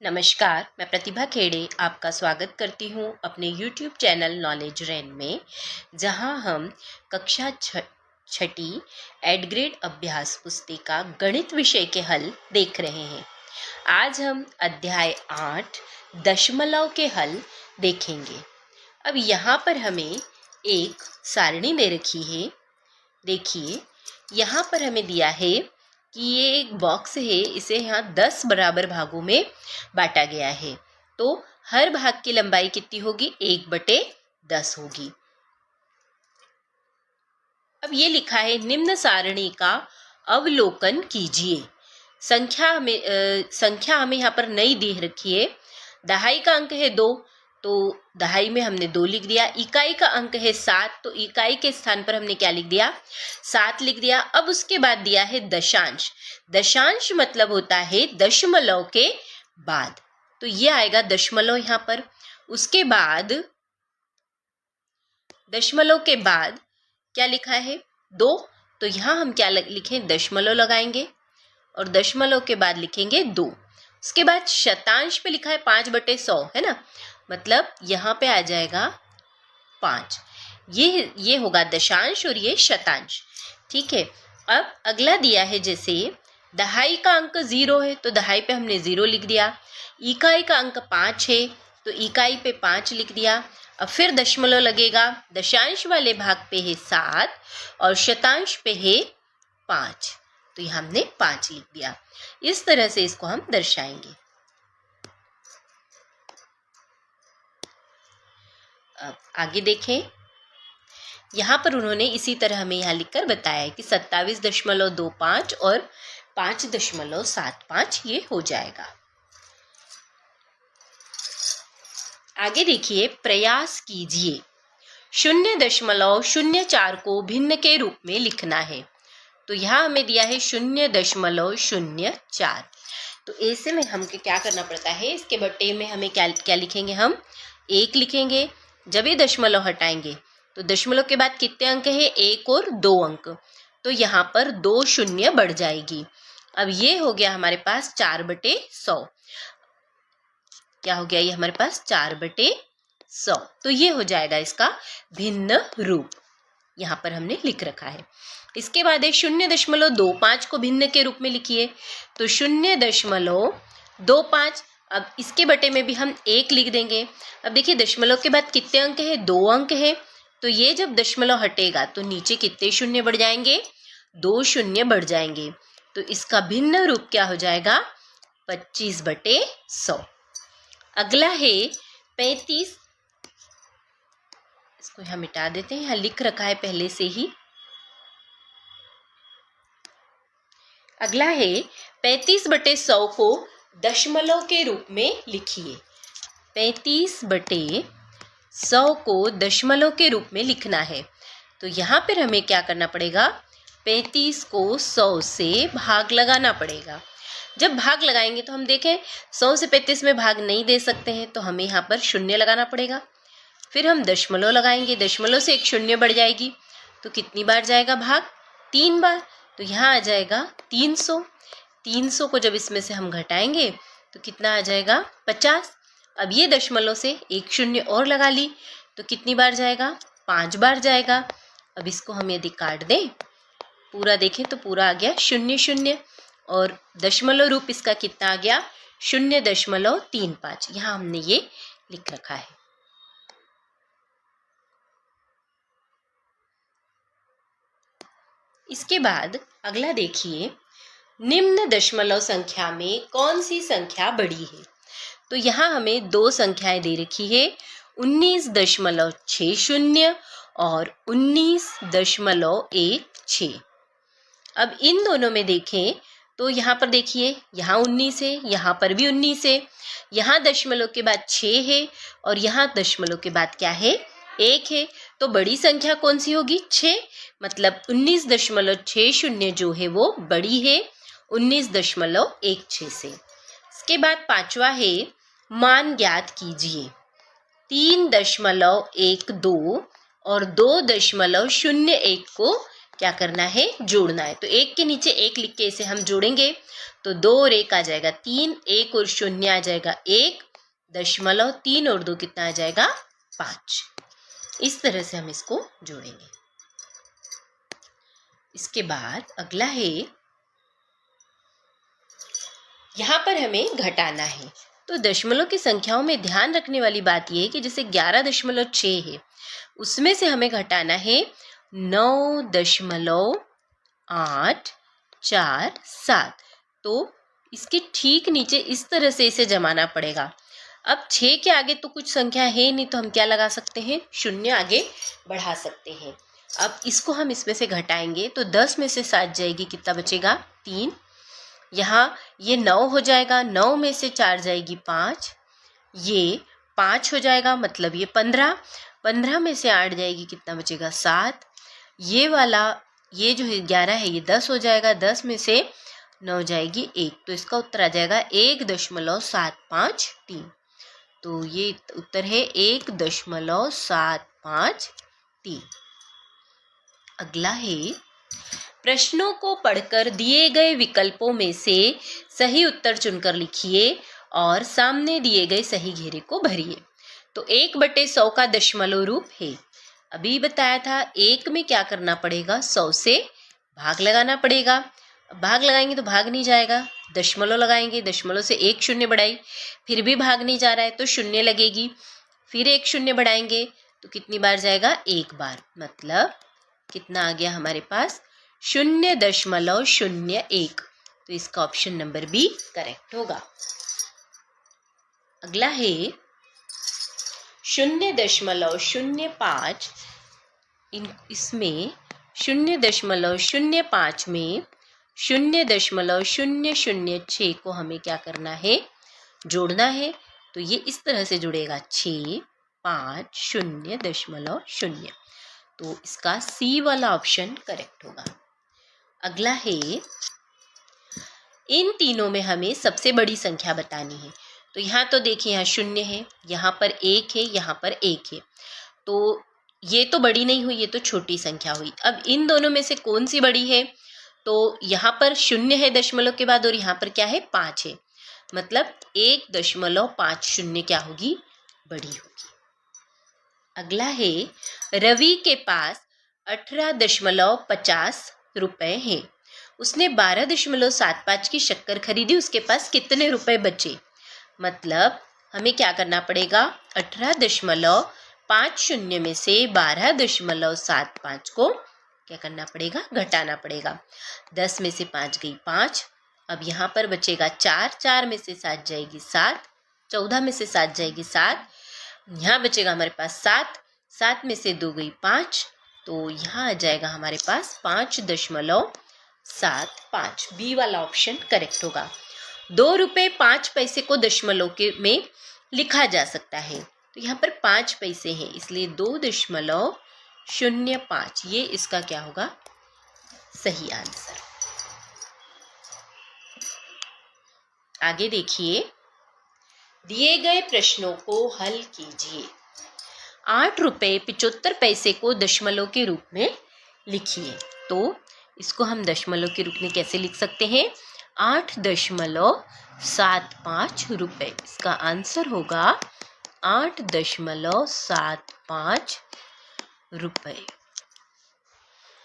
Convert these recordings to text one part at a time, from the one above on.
नमस्कार, मैं प्रतिभा खेड़े आपका स्वागत करती हूँ अपने YouTube चैनल नॉलेज रेन में, जहाँ हम कक्षा छठी एड ग्रेड अभ्यास पुस्तिका गणित विषय के हल देख रहे हैं। आज हम अध्याय 8 दशमलव के हल देखेंगे। अब यहाँ पर हमें एक सारणी दे रखी है। देखिए, यहाँ पर हमें दिया है कि ये एक बॉक्स है, इसे यहाँ 10 बराबर भागों में बांटा गया है। तो हर भाग की लंबाई कितनी होगी? 1/10 होगी। अब ये लिखा है निम्न सारणी का अवलोकन कीजिए। संख्या हमें यहाँ पर नई दे रखी है। दहाई का अंक है 2, तो दहाई में हमने 2 लिख दिया। इकाई का अंक है 7, तो इकाई के स्थान पर हमने क्या लिख दिया? 7 लिख दिया। अब उसके बाद दिया है दशांश। दशांश मतलब होता है दशमलव के बाद, तो ये आएगा दशमलव यहाँ पर। उसके बाद दशमलव के बाद क्या लिखा है? 2, तो यहाँ हम क्या लिखें? दशमलव लगाएंगे और दशमलव के बाद लिखेंगे 2। उसके बाद शतांश पे लिखा है 5/100, है ना, मतलब यहाँ पे आ जाएगा 5। ये होगा दशांश और ये शतांश। ठीक है। अब अगला दिया है, जैसे दहाई का अंक 0 है तो दहाई पे हमने 0 लिख दिया। इकाई का अंक 5 है तो इकाई पे 5 लिख दिया। अब फिर दशमलव लगेगा। दशांश वाले भाग पे है 7 और शतांश पे है 5, तो यहाँ हमने 5 लिख दिया। इस तरह से इसको हम दर्शाएंगे। अब आगे देखें, यहाँ पर उन्होंने इसी तरह हमें यहाँ लिखकर बताया है कि 27.25 और 5.75 ये हो जाएगा। आगे देखिए, प्रयास कीजिए। 0.04 को भिन्न के रूप में लिखना है। तो यहाँ हमें दिया है 0.04, तो ऐसे में हमको क्या करना पड़ता है? इसके बट्टे में हमें क्या लिखेंगे? हम 1 लिखेंगे। जब ये दशमलव हटाएंगे तो दशमलव के बाद कितने अंक है? 1 और 2 अंक, तो यहाँ पर 2 शून्य बढ़ जाएगी। अब ये हो गया हमारे पास 4/100। क्या हो गया? ये हमारे पास 4/100, तो ये हो जाएगा इसका भिन्न रूप। यहाँ पर हमने लिख रखा है। इसके बाद है 0.25 को भिन्न के रूप में लिखिए। तो 0.25, अब इसके बटे में भी हम 1 लिख देंगे। अब देखिए, दशमलव के बाद कितने अंक है? 2 अंक है, तो ये जब दशमलव हटेगा तो नीचे कितने शून्य बढ़ जाएंगे? 2 शून्य बढ़ जाएंगे। तो इसका भिन्न रूप क्या हो जाएगा? 25/100। अगला है 35। इसको यहाँ मिटा देते हैं, यहाँ लिख रखा है पहले से ही। अगला है 35/100 को दशमलव के रूप में लिखिए। 35/100 को दशमलव के रूप में लिखना है। तो यहाँ पर हमें क्या करना पड़ेगा? 35 को 100 से भाग लगाना पड़ेगा। जब भाग लगाएंगे तो हम देखें 100 से 35 में भाग नहीं दे सकते हैं, तो हमें यहाँ पर शून्य लगाना पड़ेगा। फिर हम दशमलव लगाएंगे, दशमलव से 1 शून्य बढ़ जाएगी, तो कितनी बार जाएगा भाग? 3 बार, तो यहाँ आ जाएगा 300। 300 को जब इसमें से हम घटाएंगे तो कितना आ जाएगा? 50। अब ये दशमलव से 1 शून्य और लगा ली, तो कितनी बार जाएगा? 5 बार जाएगा। अब इसको हम यदि काट दें, पूरा देखें तो पूरा आ गया 0 और दशमलव रूप इसका कितना आ गया? 0.35। यहाँ हमने ये लिख रखा है। इसके बाद अगला देखिए, निम्न दशमलव संख्या में कौन सी संख्या बड़ी है? तो यहाँ हमें 2 संख्याएं दे रखी है, 19.60 और 19.16। अब इन दोनों में देखें तो यहाँ पर देखिए, यहाँ 19 है, यहाँ पर भी 19 है, यहाँ दशमलव के बाद 6 है और यहाँ दशमलव के बाद क्या है? 1 है। तो बड़ी संख्या कौन सी होगी? 6, मतलब 19.60 जो है वो बड़ी है 19.16 से। इसके बाद 5वां है मान ज्ञात कीजिए। 3.12 और 2.01 को क्या करना है, जोड़ना है। तो एक के नीचे एक लिख के इसे हम जोड़ेंगे तो 2 और 1 आ जाएगा 3, 1 और 0 आ जाएगा 1, 3 और 2 कितना आ जाएगा 5। इस तरह से हम इसको जोड़ेंगे। इसके बाद अगला है, यहाँ पर हमें घटाना है। तो दशमलव की संख्याओं में ध्यान रखने वाली बात यह है कि जैसे 11.6 है, उसमें से हमें घटाना है 9.847। तो इसके ठीक नीचे इस तरह से इसे जमाना पड़ेगा। अब 6 के आगे तो कुछ संख्या है नहीं, तो हम क्या लगा सकते हैं, 0 आगे बढ़ा सकते हैं। अब इसको हम इसमें से घटाएंगे तो 10 में से 7 जाएगी, कितना बचेगा 3। यहाँ ये 9 हो जाएगा, 9 में से 4 जाएगी 5, ये 5 हो जाएगा, मतलब ये 15, 15 में से 8 जाएगी, कितना बचेगा 7। ये वाला, ये जो है 11 है, ये 10 हो जाएगा, 10 में से 9 जाएगी 1, तो इसका उत्तर आ जाएगा 1.753। तो ये उत्तर है 1.753। अगला है, प्रश्नों को पढ़कर दिए गए विकल्पों में से सही उत्तर चुनकर लिखिए और सामने दिए गए सही घेरे को भरिए। तो 1/100 का दशमलव रूप है। अभी बताया था 1 में क्या करना पड़ेगा, 100 से भाग लगाना पड़ेगा। भाग लगाएंगे तो भाग नहीं जाएगा, दशमलव लगाएंगे, दशमलव से 1 शून्य बढ़ाई, फिर भी भाग नहीं जा रहा है तो शून्य लगेगी, फिर 1 शून्य बढ़ाएंगे तो कितनी बार जाएगा, 1 बार, मतलब कितना आ गया हमारे पास 0.01। तो इसका ऑप्शन नंबर बी करेक्ट होगा। अगला है 0.05, इसमें 0.05 में 0.006 को हमें क्या करना है, जोड़ना है। तो ये इस तरह से जुड़ेगा 6, 5, 0.0। तो इसका सी वाला ऑप्शन करेक्ट होगा। अगला है, इन तीनों में हमें सबसे बड़ी संख्या बतानी है। तो यहाँ तो देखिए, यहाँ 0 है, यहाँ पर 1 है, यहाँ पर 1 है, तो ये तो बड़ी नहीं हुई, ये तो छोटी संख्या हुई। अब इन दोनों में से कौन सी बड़ी है, तो यहाँ पर 0 है दशमलव के बाद और यहाँ पर क्या है, 5 है, मतलब 1.50 क्या होगी, बड़ी होगी। अगला है, रवि के पास 18.50 रुपए हैं। उसने 12.75 की शक्कर खरीदी, उसके पास कितने रुपए बचे। मतलब हमें क्या करना पड़ेगा, 18.50 में से 12.75 को क्या करना पड़ेगा, घटाना पड़ेगा। 10 में से 5 गई 5, अब यहाँ पर बचेगा 4, 4 में से 7 जाएगी 7, 14 में से 7 जाएगी 7, यहाँ बचेगा हमारे पास 7, 7 में से 2 गई 5, तो यहाँ आ जाएगा हमारे पास 5.75। बी वाला ऑप्शन करेक्ट होगा। 2 रुपये 5 पैसे को दशमलव के में लिखा जा सकता है, तो यहाँ पर 5 पैसे हैं, इसलिए 2.05 ये इसका क्या होगा, सही आंसर। आगे देखिए, दिए गए प्रश्नों को हल कीजिए। 8 रुपये 75 पैसे को दशमलव के रूप में लिखिए। तो इसको हम दशमलव के रूप में कैसे लिख सकते हैं, 8.75 रुपये। इसका आंसर होगा 8.75 रुपये।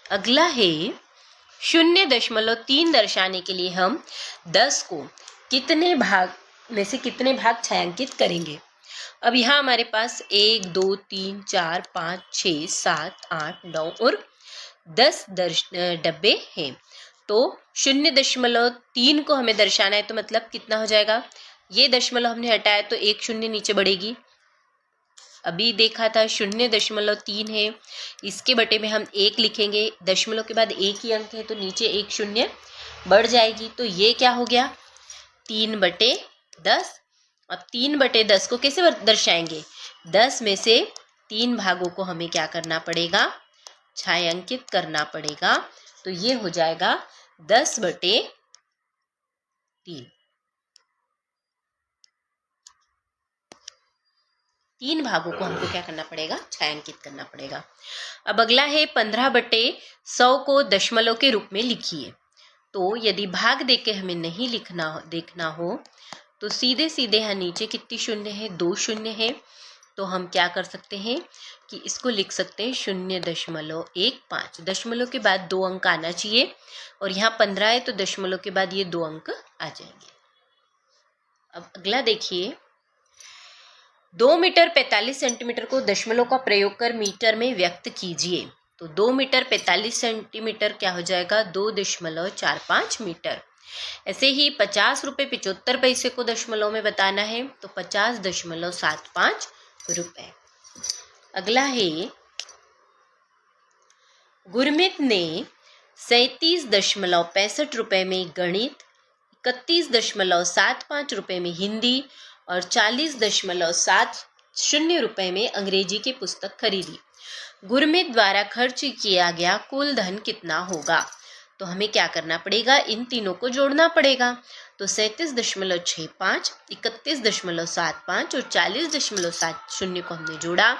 अगला है, 0.3 दर्शाने के लिए हम 10 को कितने भाग में से कितने भाग छायांकित करेंगे। अब यहाँ हमारे पास 1, 2, 3, 4, 5, 6, 7, 8, 9 और 10 डब्बे हैं। तो 0.3 को हमें दर्शाना है, तो मतलब कितना हो जाएगा, ये दशमलव हमने हटाया तो 1 शून्य नीचे बढ़ेगी। अभी देखा था 0.3 है, इसके बटे में हम 1 लिखेंगे, दशमलव के बाद 1 ही अंक है तो नीचे 1 शून्य बढ़ जाएगी, तो ये क्या हो गया, 3/10। अब 3/10 को कैसे दर्शाएंगे, 10 में से 3 भागों को हमें क्या करना पड़ेगा, छायांकित करना पड़ेगा। तो ये हो जाएगा 10/3। 3 भागों को हमको क्या करना पड़ेगा, छायांकित करना पड़ेगा। अब अगला है 15/100 को दशमलव के रूप में लिखिए। तो यदि भाग देके हमें नहीं देखना हो तो सीधे सीधे यहाँ नीचे कितनी शून्य है, 2 शून्य है। तो हम क्या कर सकते हैं कि इसको लिख सकते हैं 0.15। दशमलव के बाद 2 अंक आना चाहिए और यहाँ 15 है तो दशमलव के बाद ये 2 अंक आ जाएंगे। अब अगला देखिए, 2 मीटर 45 सेंटीमीटर को दशमलव का प्रयोग कर मीटर में व्यक्त कीजिए। तो 2 मीटर 45 सेंटीमीटर क्या हो जाएगा, 2.45 मीटर। ऐसे ही 50 रुपये 75 पैसे को दशमलव में बताना है तो 50.75 रुपए। अगला है, गुरमीत ने 37.65 रुपए में गणित, 31.75 रुपए में हिंदी और 40.70 रुपए में अंग्रेजी की पुस्तक खरीदी। गुरमीत द्वारा खर्च किया गया कुल धन कितना होगा। तो हमें क्या करना पड़ेगा, इन तीनों को जोड़ना पड़ेगा। तो 37.65, 31.75 और 40.70 को हमने जोड़ा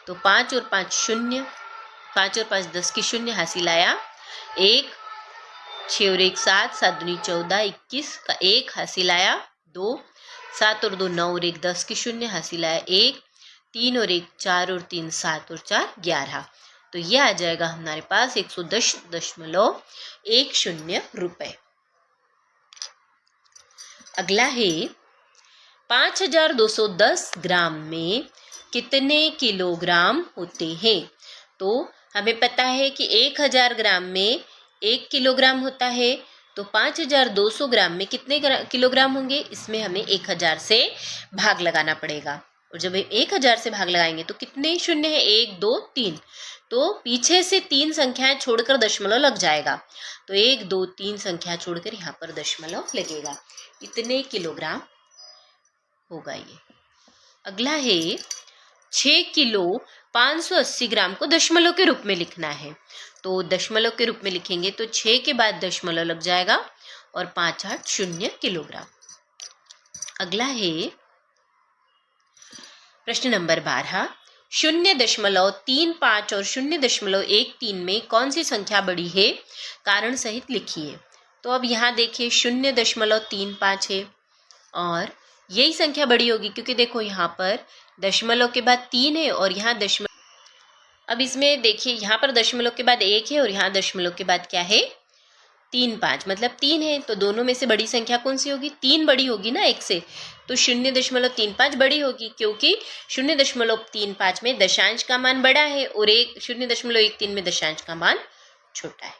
तो 5 और 5 शून्य, 5 और 5 10 की शून्य, हासिल आया 1, 6 और 1 7, 7 दूनी 14, 21 का 1 हासिल आया 2, 7 और 2 9 और 1 10 की शून्य, हासिल आया 1, 3 और 1 4 और 3 7 और 4 11। तो ये आ जाएगा हमारे पास 110.10 रुपए। अगला है, 5210 ग्राम में कितने किलोग्राम होते हैं। तो हमें पता है कि 1000 ग्राम में 1 किलोग्राम होता है। तो 5200 ग्राम में कितने किलोग्राम होंगे, इसमें हमें 1000 से भाग लगाना पड़ेगा। और जब 1000 से भाग लगाएंगे तो कितने शून्य है, 1 2 3, तो पीछे से 3 संख्याएं छोड़कर दशमलव लग जाएगा। तो 1 2 3 संख्या छोड़कर यहाँ पर दशमलव लगेगा, इतने किलोग्राम होगा ये। अगला है, 6 किलो 580 ग्राम को दशमलव के रूप में लिखना है। तो दशमलव के रूप में लिखेंगे तो 6 के बाद दशमलव लग जाएगा और 580 किलोग्राम। अगला है प्रश्न नंबर 12, 0.35 और 0.13 में कौन सी संख्या बड़ी है, कारण सहित लिखिए। तो अब यहाँ देखिए 0.35 है और यही संख्या बड़ी होगी क्योंकि देखो यहाँ पर दशमलव के बाद 3 है और यहाँ दशमलव, अब इसमें देखिए यहाँ पर दशमलव के बाद 1 है और यहाँ दशमलव के बाद क्या है 3 5, मतलब 3 है। तो दोनों में से बड़ी संख्या कौन सी होगी, 3 बड़ी होगी ना 1 से। तो 0.35 बड़ी होगी क्योंकि 0.35 में दशांश का मान बड़ा है और 0.13 में दशांश का मान छोटा है।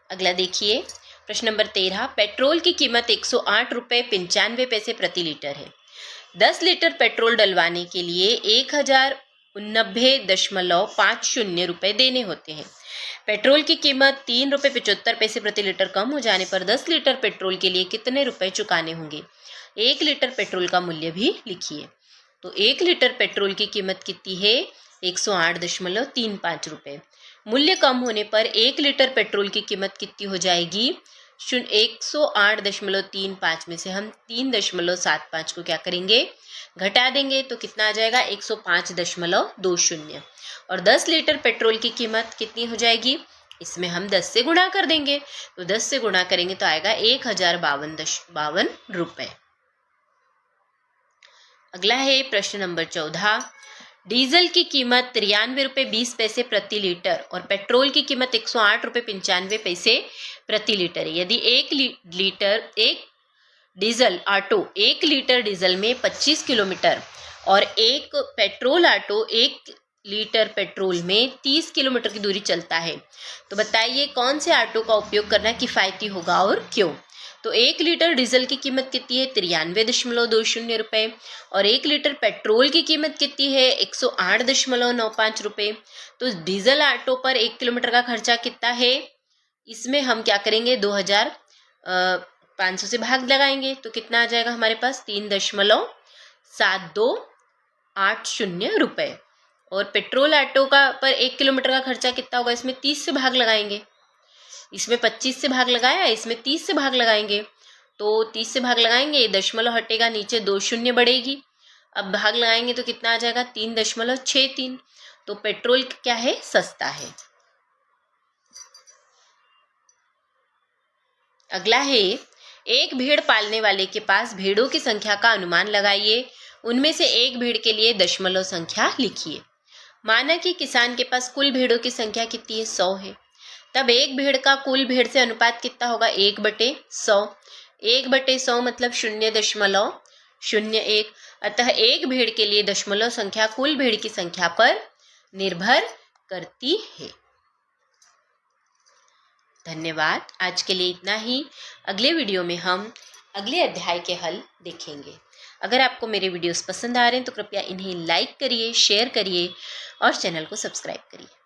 अगला देखिए प्रश्न नंबर 13, पेट्रोल की कीमत 108 रुपये 95 पैसे प्रति लीटर है। 10 लीटर पेट्रोल डलवाने के लिए 1089.50 रुपये देने होते हैं। पेट्रोल की कीमत 3 रुपये 75 पैसे प्रति लीटर कम हो जाने पर 10 लीटर पेट्रोल के लिए कितने रुपए चुकाने होंगे। 1 लीटर पेट्रोल का मूल्य भी लिखिए। तो 1 लीटर पेट्रोल की कीमत कितनी है, 108.35 रुपये। मूल्य कम होने पर 1 लीटर पेट्रोल की कीमत कितनी हो जाएगी, 108.35 में से हम 3.75 को क्या करेंगे, घटा देंगे तो कितना आ जाएगा 105.20। और 10 लीटर पेट्रोल की कीमत कितनी हो जाएगी, इसमें हम 10 से गुणा कर देंगे। तो 10 से गुणा करेंगे तो आएगा 1052 रुपये। अगला है प्रश्न नंबर 14, डीजल की कीमत 93 रुपये 20 पैसे प्रति लीटर और पेट्रोल की कीमत 108 रुपये 95 पैसे प्रति लीटर है। यदि 1 लीटर डीजल में 25 किलोमीटर और 1 पेट्रोल ऑटो 1 लीटर पेट्रोल में 30 किलोमीटर की दूरी चलता है, तो बताइए कौन से ऑटो का उपयोग करना किफ़ायती होगा और क्यों। तो 1 लीटर डीजल की कीमत कितनी है, 93.20 रुपये और 1 लीटर पेट्रोल की कीमत कितनी है, 108.95 रुपये। तो डीजल ऑटो पर 1 किलोमीटर का खर्चा कितना है, इसमें हम क्या करेंगे 2500 से भाग लगाएंगे तो कितना आ जाएगा हमारे पास 3.7280 रुपये। और पेट्रोल ऑटो का पर 1 किलोमीटर का खर्चा कितना होगा, इसमें 30 से भाग लगाएंगे। इसमें 25 से भाग लगाया, इसमें 30 से भाग लगाएंगे। तो 30 से भाग लगाएंगे, दशमलव हटेगा, नीचे 2 शून्य बढ़ेगी अब भाग लगाएंगे तो कितना आ जाएगा 3.63। तो पेट्रोल क्या है, सस्ता है। अगला है, एक भेड़ पालने वाले के पास भेड़ों की संख्या का अनुमान लगाइए। उनमें से एक भेड़ के लिए दशमलव संख्या लिखिए। माना कि किसान के पास कुल भेड़ों की संख्या कितनी है, 100 है। तब एक भेड़ का कुल भेड़ से अनुपात कितना होगा, 1/100। 1/100 मतलब 0.01। अतः एक भेड़ के लिए दशमलव संख्या कुल भेड़ की संख्या पर निर्भर करती है। धन्यवाद। आज के लिए इतना ही। अगले वीडियो में हम अगले अध्याय के हल देखेंगे। अगर आपको मेरे वीडियोस पसंद आ रहे हैं तो कृपया इन्हें लाइक करिए, शेयर करिए और चैनल को सब्सक्राइब करिए।